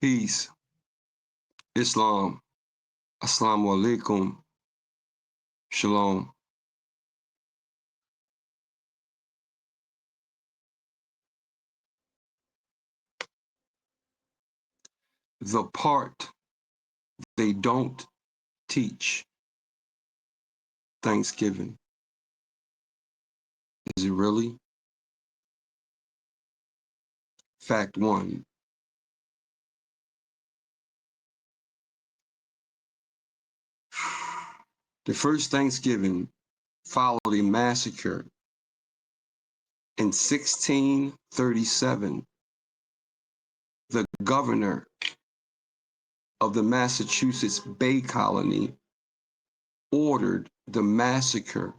Peace, Islam, Assalamu alaikum, Shalom. The part they don't teach, Thanksgiving. Is it really? Fact one. The first Thanksgiving followed a massacre in 1637. The governor of the Massachusetts Bay Colony ordered the massacre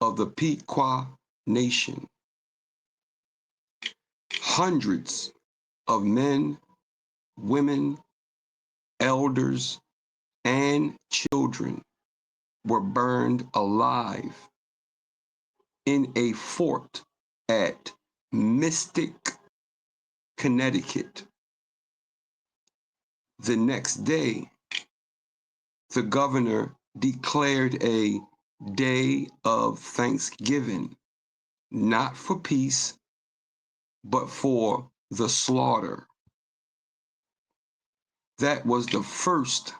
of the Pequot Nation. Hundreds of men, women, elders, and children were burned alive in a fort at Mystic, Connecticut. The next day, the governor declared a day of Thanksgiving, not for peace, but for the slaughter. That was the first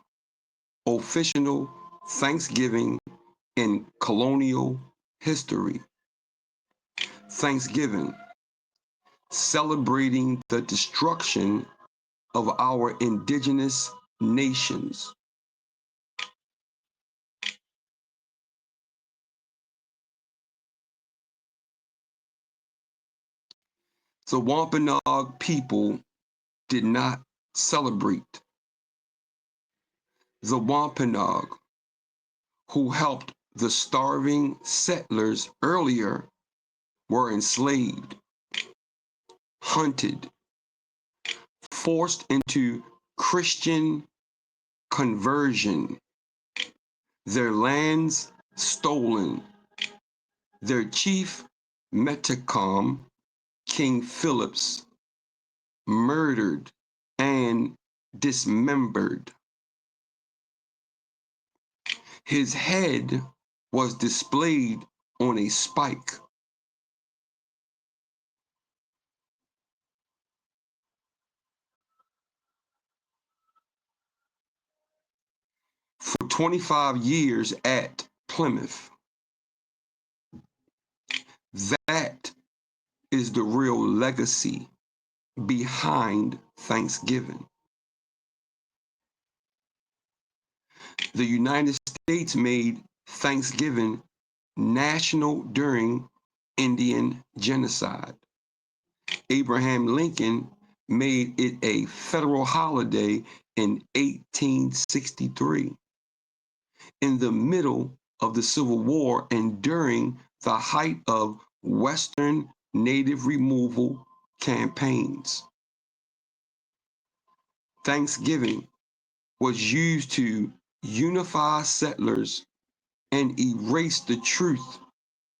official Thanksgiving in colonial history. Thanksgiving, celebrating the destruction of our indigenous nations. The Wampanoag people did not celebrate. The Wampanoag, who helped the starving settlers earlier, were enslaved, hunted, forced into Christian conversion, their lands stolen, their chief Metacom, King Phillips, murdered and dismembered. His head was displayed on a spike. For 25 years at Plymouth. That is the real legacy behind Thanksgiving. The United States made Thanksgiving national during Indian genocide. Abraham Lincoln made it a federal holiday in 1863. In the middle of the Civil War and during the height of Western native removal campaigns. Thanksgiving was used to unify settlers and erase the truth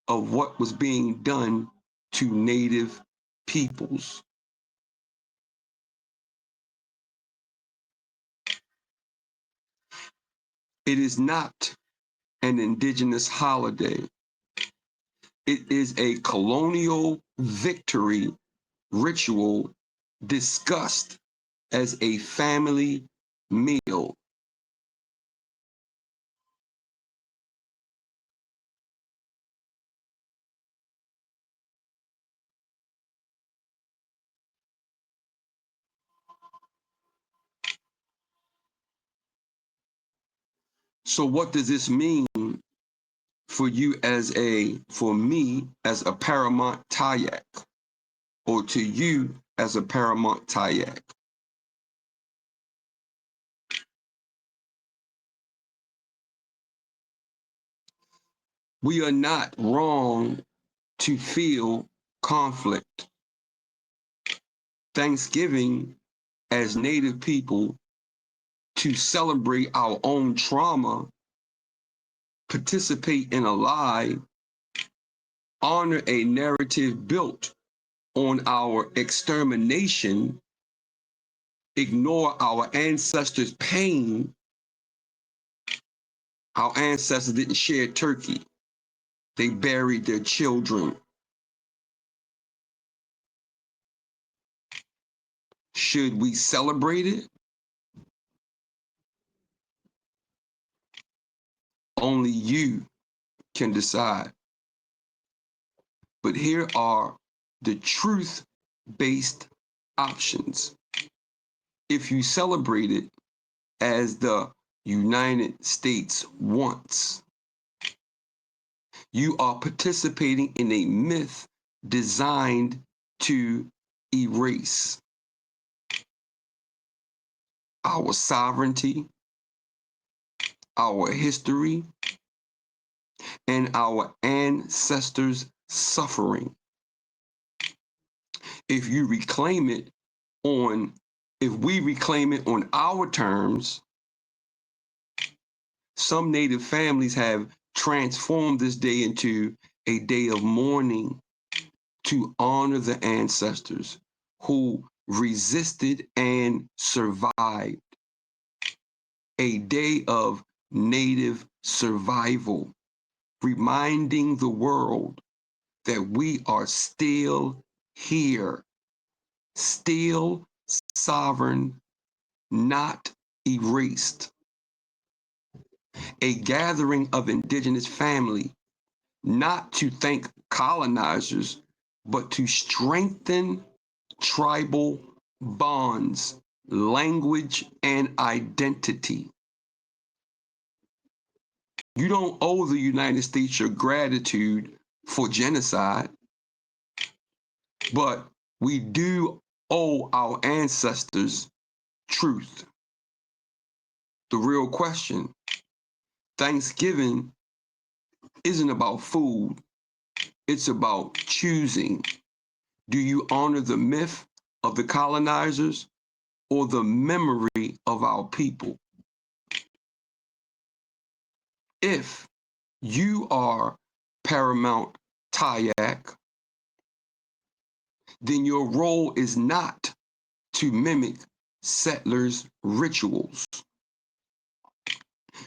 of what was being done to native peoples. It is not an indigenous holiday. It is a colonial victory ritual discussed as a family meal. So what does this mean for you for me as a paramount Tayak, or to you as a paramount Tayak? We are not wrong to feel conflict. Thanksgiving as Native people, to celebrate our own trauma, participate in a lie, honor a narrative built on our extermination, ignore our ancestors' pain. Our ancestors didn't share turkey. They buried their children. Should we celebrate it? Only you can decide. But here are the truth-based options. If you celebrate it as the United States wants, you are participating in a myth designed to erase our sovereignty, our history, and our ancestors' suffering. If we reclaim it on our terms, some Native families have transformed this day into a day of mourning to honor the ancestors who resisted and survived. A day of Native survival, reminding the world that we are still here, still sovereign, not erased. A gathering of Indigenous family, not to thank colonizers, but to strengthen tribal bonds, language, and identity. You don't owe the United States your gratitude for genocide, but we do owe our ancestors truth. The real question, Thanksgiving isn't about food, it's about choosing. Do you honor the myth of the colonizers or the memory of our people? If you are Paramount Tayak, then your role is not to mimic settlers' rituals.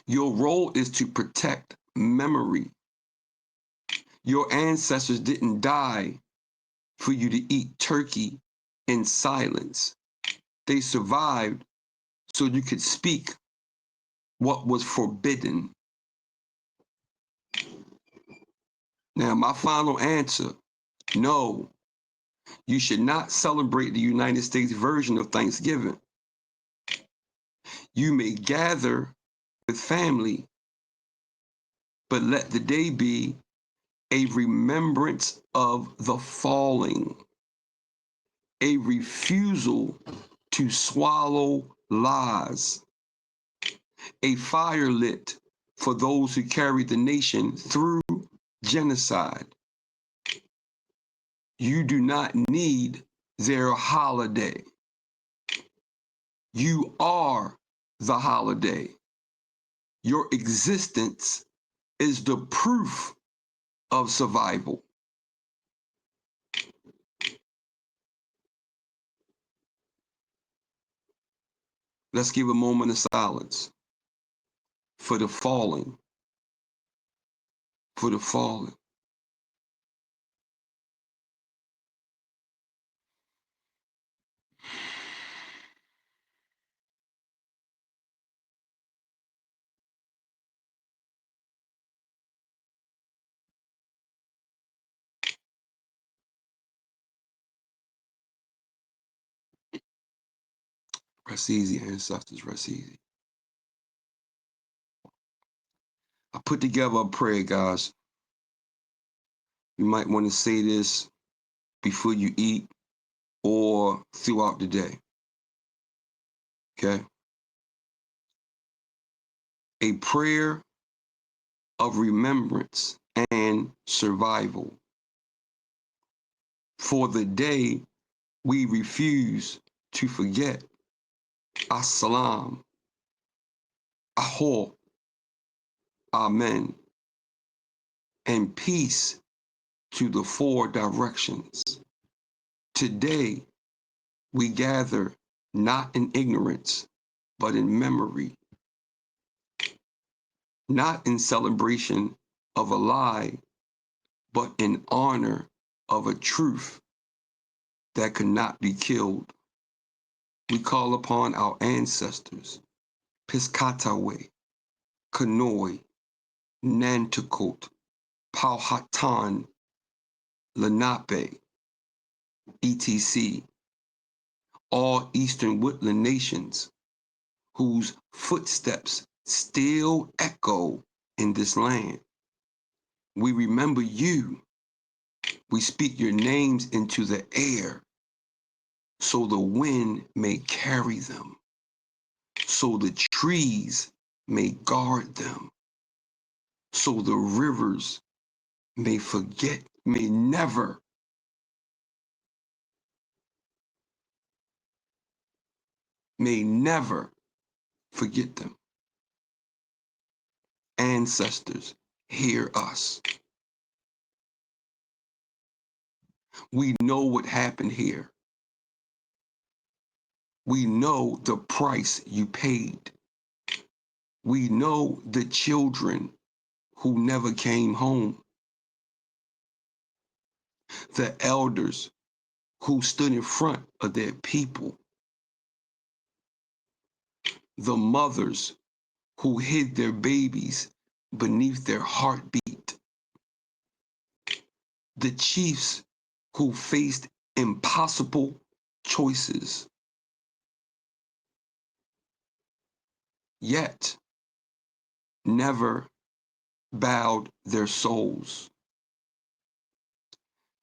Your role is to protect memory. Your ancestors didn't die for you to eat turkey in silence. They survived so you could speak what was forbidden. Now, my final answer, no, you should not celebrate the United States version of Thanksgiving. You may gather with family, but let the day be a remembrance of the falling, a refusal to swallow lies, a fire lit for those who carried the nation through genocide. You do not need their holiday. You are the holiday. Your existence is the proof of survival. Let's give a moment of silence for the fallen, for the fallen. Rest easy, ancestors, rest easy. I put together a prayer, guys. You might want to say this before you eat or throughout the day. Okay? A prayer of remembrance and survival. For the day we refuse to forget. Assalam, Aho, Amen, and peace to the four directions. Today we gather not in ignorance, but in memory, not in celebration of a lie, but in honor of a truth that could not be killed. We call upon our ancestors, Piscataway, Kanoi, Nanticoke, Powhatan, Lenape, etc., all eastern woodland nations whose footsteps still echo in this land. We remember you. We speak your names into the air so the wind may carry them, so the trees may guard them, so the rivers may never forget them. Ancestors, hear us. We know what happened here. We know the price you paid. We know the children who never came home, the elders who stood in front of their people, the mothers who hid their babies beneath their heartbeat, the chiefs who faced impossible choices, yet never bowed their souls.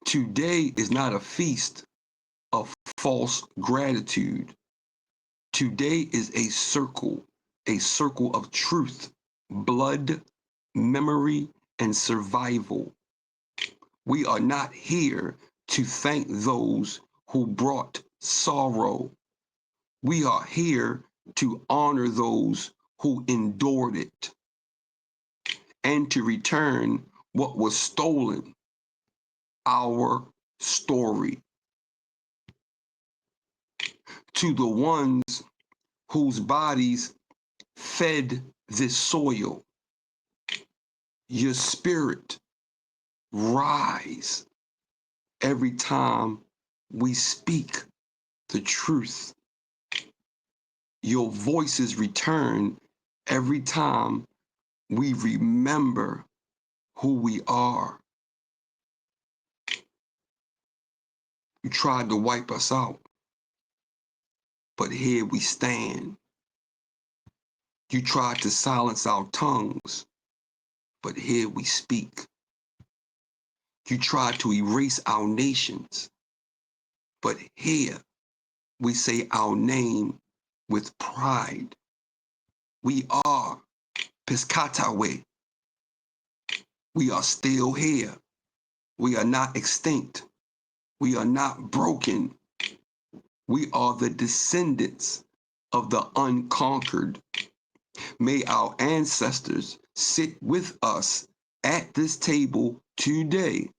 Today is not a feast of false gratitude. Today is a circle of truth, blood, memory, and survival. We are not here to thank those who brought sorrow. We are here to honor those who endured it and to return what was stolen, our story. To the ones whose bodies fed this soil, your spirit rise every time we speak the truth. Your voices return every time we remember who we are. You tried to wipe us out, but here we stand. You tried to silence our tongues, but here we speak. You tried to erase our nations, but here we say our name with pride. We are Piscataway. We are still here. We are not extinct. We are not broken. We are the descendants of the unconquered. May our ancestors sit with us at this table today.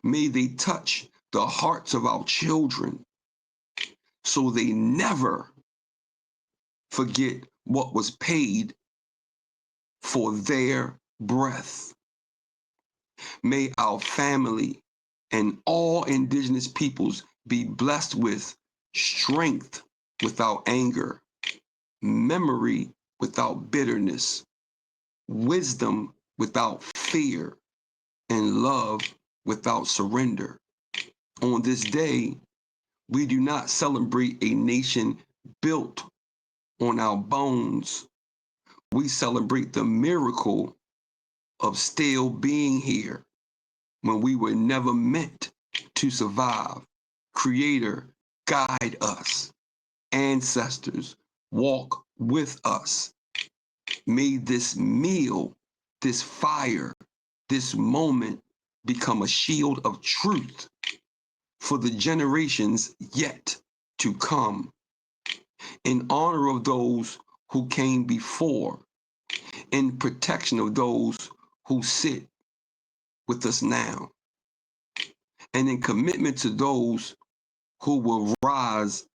May they touch the hearts of our children so they never forget what was paid for their breath. May our family and all Indigenous peoples be blessed with strength without anger, memory without bitterness, wisdom without fear, and love without surrender. On this day, we do not celebrate a nation built on our bones. We celebrate the miracle of still being here when we were never meant to survive. Creator, guide us. Ancestors, walk with us. May this meal, this fire, this moment become a shield of truth for the generations yet to come. In honor of those who came before, in protection of those who sit with us now, and in commitment to those who will rise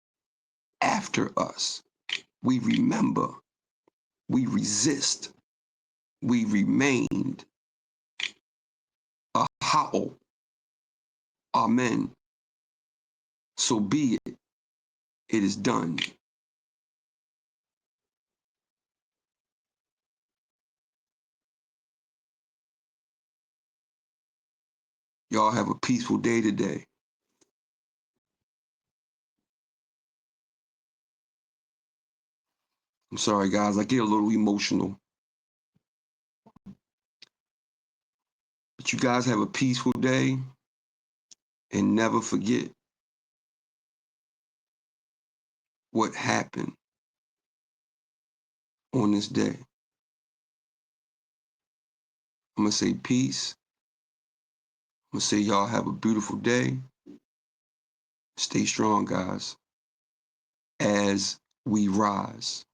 after us. We remember, we resist, we remained. Ahao, amen. So be it, it is done. Y'all have a peaceful day today. I'm sorry, guys, I get a little emotional. But you guys have a peaceful day and never forget what happened on this day. I'm going to say peace. I'm going to say y'all have a beautiful day. Stay strong, guys, as we rise.